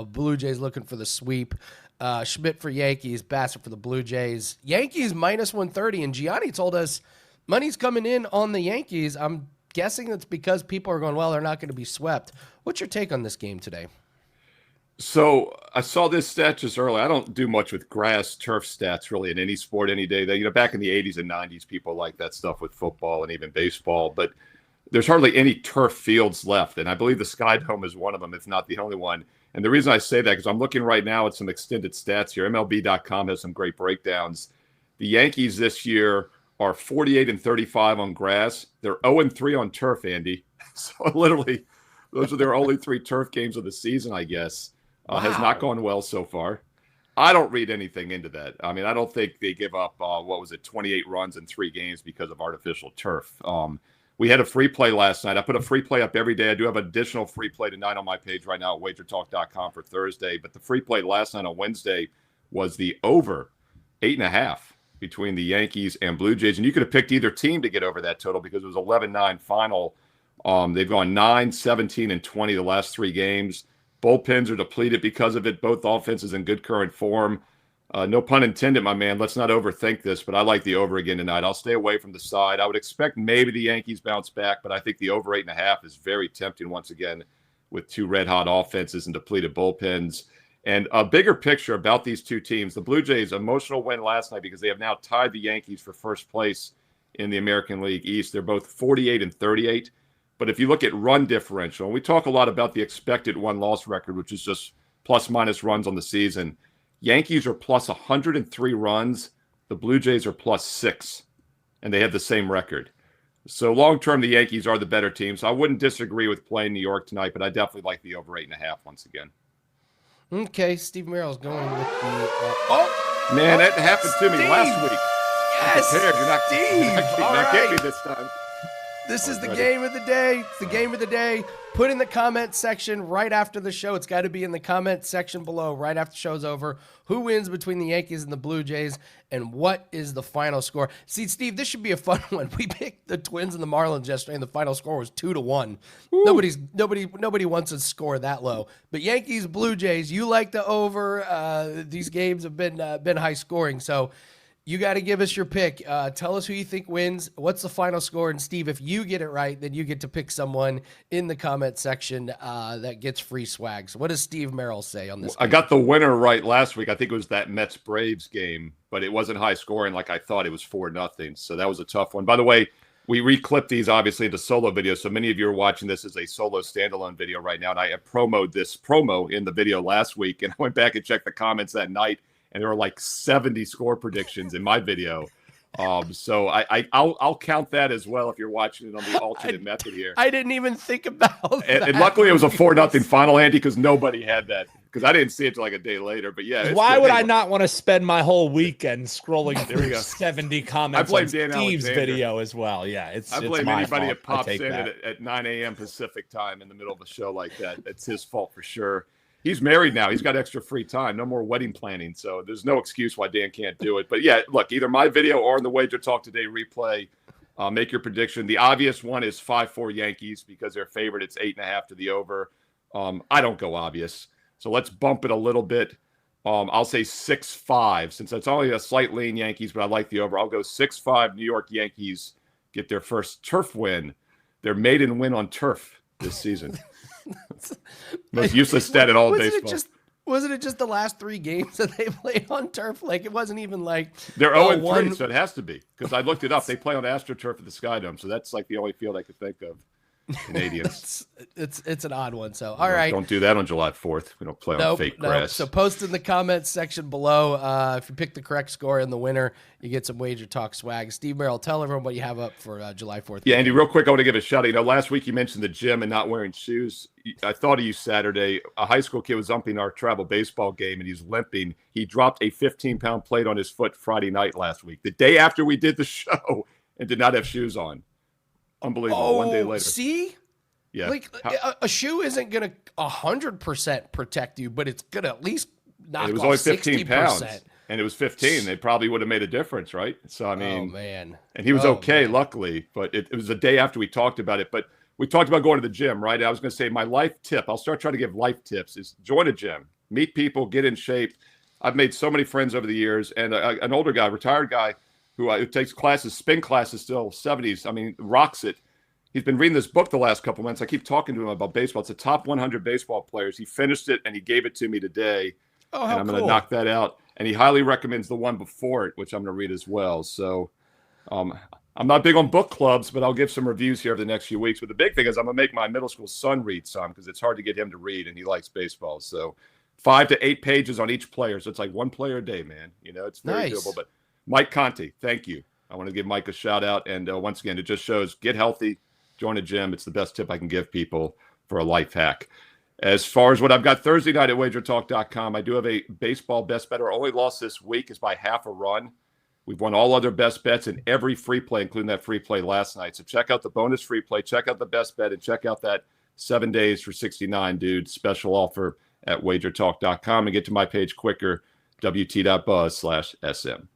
Blue Jays looking for the sweep. Schmidt for Yankees, Bassett for the Blue Jays. Yankees minus 130, and Gianni told us money's coming in on the Yankees. I'm guessing it's because people are going, well, they're not going to be swept. What's your take on this game today? So I saw this stat just earlier. I don't do much with grass, turf stats really in any sport any day. Back in the 80s and 90s, people like that stuff with football and even baseball. But there's hardly any turf fields left, and I believe the Sky Dome is one of them, if not the only one. And the reason I say that because I'm looking right now at some extended stats here. MLB.com has some great breakdowns. The Yankees this year are 48-35 on grass. They're 0-3 on turf, Andy. So literally, those are their only 3 turf games of the season, I guess. Wow. Has not gone well so far. I don't read anything into that. I mean, I don't think they give up, 28 runs in 3 games because of artificial turf. We had a free play last night. I put a free play up every day. I do have additional free play tonight on my page right now at wagertalk.com for Thursday. But the free play last night on Wednesday was the over 8.5 between the Yankees and Blue Jays. And you could have picked either team to get over that total because it was 11-9 final. They've gone 9, 17, and 20 the last 3 games. Bullpens are depleted because of it. Both offenses in good current form. No pun intended, my man. Let's not overthink this, but I like the over again tonight. I'll stay away from the side. I would expect maybe the Yankees bounce back, but I think the over 8.5 is very tempting once again with 2 red-hot offenses and depleted bullpens. And a bigger picture about these 2 teams, the Blue Jays' emotional win last night because they have now tied the Yankees for first place in the American League East. They're both 48-38. But if you look at run differential, and we talk a lot about the expected win-loss record, which is just plus-minus runs on the season, Yankees are plus 103 runs. The Blue Jays are plus 6, and they have the same record. So long-term, the Yankees are the better team. So I wouldn't disagree with playing New York tonight, but I definitely like the over 8.5 once again. Okay, Steve Merrill's going with the... Man, that happened to me last week. Yes, You're not getting me this time. This is the game of the day. It's the game of the day. Put in the comment section right after the show. It's got to be in the comment section below right after the show's over. Who wins between the Yankees and the Blue Jays, and what is the final score? See, Steve, this should be a fun one. We picked the Twins and the Marlins yesterday, and the final score was 2-1. Nobody wants a score that low. But Yankees, Blue Jays, you like the over. These games have been high scoring, so you got to give us your pick. Tell us who you think wins. What's the final score? And Steve, if you get it right, then you get to pick someone in the comment section that gets free swag. So what does Steve Merrill say on this game? I got the winner right last week. I think it was that Mets-Braves game, but it wasn't high scoring like I thought. It was 4-0. So that was a tough one. By the way, we reclipped these obviously into solo videos. So many of you are watching this as a solo standalone video right now. And I have promoted this promo in the video last week. And I went back and checked the comments that night, and there were like 70 score predictions in my video. So I'll count that as well if you're watching it on the alternate method here. I didn't even think about that. And luckily it was a 4-0 final, Andy, because nobody had that. Because I didn't see it till like a day later. But yeah. Why would I not want to spend my whole weekend scrolling through 70 comments on Steve's video as well? Yeah, I blame anybody that pops in at 9 a.m. Pacific time in the middle of a show like that. It's his fault for sure. He's married now. He's got extra free time. No more wedding planning. So there's no excuse why Dan can't do it. But yeah, look, either my video or in the Wager Talk Today replay, make your prediction. The obvious one is 5-4 Yankees because they're favored. It's 8.5 to the over. I don't go obvious. So let's bump it a little bit. I'll say 6-5 since it's only a slight lean Yankees, but I like the over. I'll go 6-5 New York Yankees get their first turf win. Their maiden win on turf this season. Most useless stat in all of baseball. Wasn't it just the last 3 games that they played on turf? Like, it wasn't even like... They're 0-3, so it has to be. Because I looked it up. They play on AstroTurf at the Sky Dome, so that's like the only field I could think of. Canadians. It's an odd one. So, all right. Don't do that on July 4th. We don't play on fake grass. So post in the comments section below. If you pick the correct score and the winner, you get some Wager Talk swag. Steve Merrill, tell everyone what you have up for July 4th. Yeah, Andy, real quick, I want to give a shout out. Last week you mentioned the gym and not wearing shoes. I thought of you Saturday. A high school kid was umping our travel baseball game, and he's limping. He dropped a 15-pound plate on his foot Friday night last week, the day after we did the show, and did not have shoes on. Unbelievable. 1 day later. See? Yeah. Like, a shoe isn't going to 100% protect you, but it's going to at least knock off 60%. It was only 15 pounds. And it was 15. They probably would have made a difference, right? So, I mean. Oh, man. And he was okay, luckily. But it was the day after we talked about it. But we talked about going to the gym, right? I was going to say my life tip. I'll start trying to give life tips is join a gym, meet people, get in shape. I've made so many friends over the years, and an older guy, retired guy who takes classes, spin classes still, 70s. I mean, rocks it. He's been reading this book the last couple months. I keep talking to him about baseball. It's the top 100 baseball players. He finished it, and he gave it to me today. Oh, how and I'm going to knock that out. And he highly recommends the one before it, which I'm going to read as well. So I'm not big on book clubs, but I'll give some reviews here over the next few weeks. But the big thing is I'm going to make my middle school son read some because it's hard to get him to read, and he likes baseball. So 5 to 8 pages on each player. So it's like one player a day, man. You know, it's very doable. But Mike Conti, thank you. I want to give Mike a shout out. And once again, it just shows get healthy, join a gym. It's the best tip I can give people for a life hack. As far as what I've got Thursday night at wagertalk.com, I do have a baseball best bet. Our only loss this week is by half a run. We've won all other best bets in every free play, including that free play last night. So check out the bonus free play, check out the best bet, and check out that 7 days for 69, dude, special offer at wagertalk.com, and get to my page quicker, wt.buzz/SM.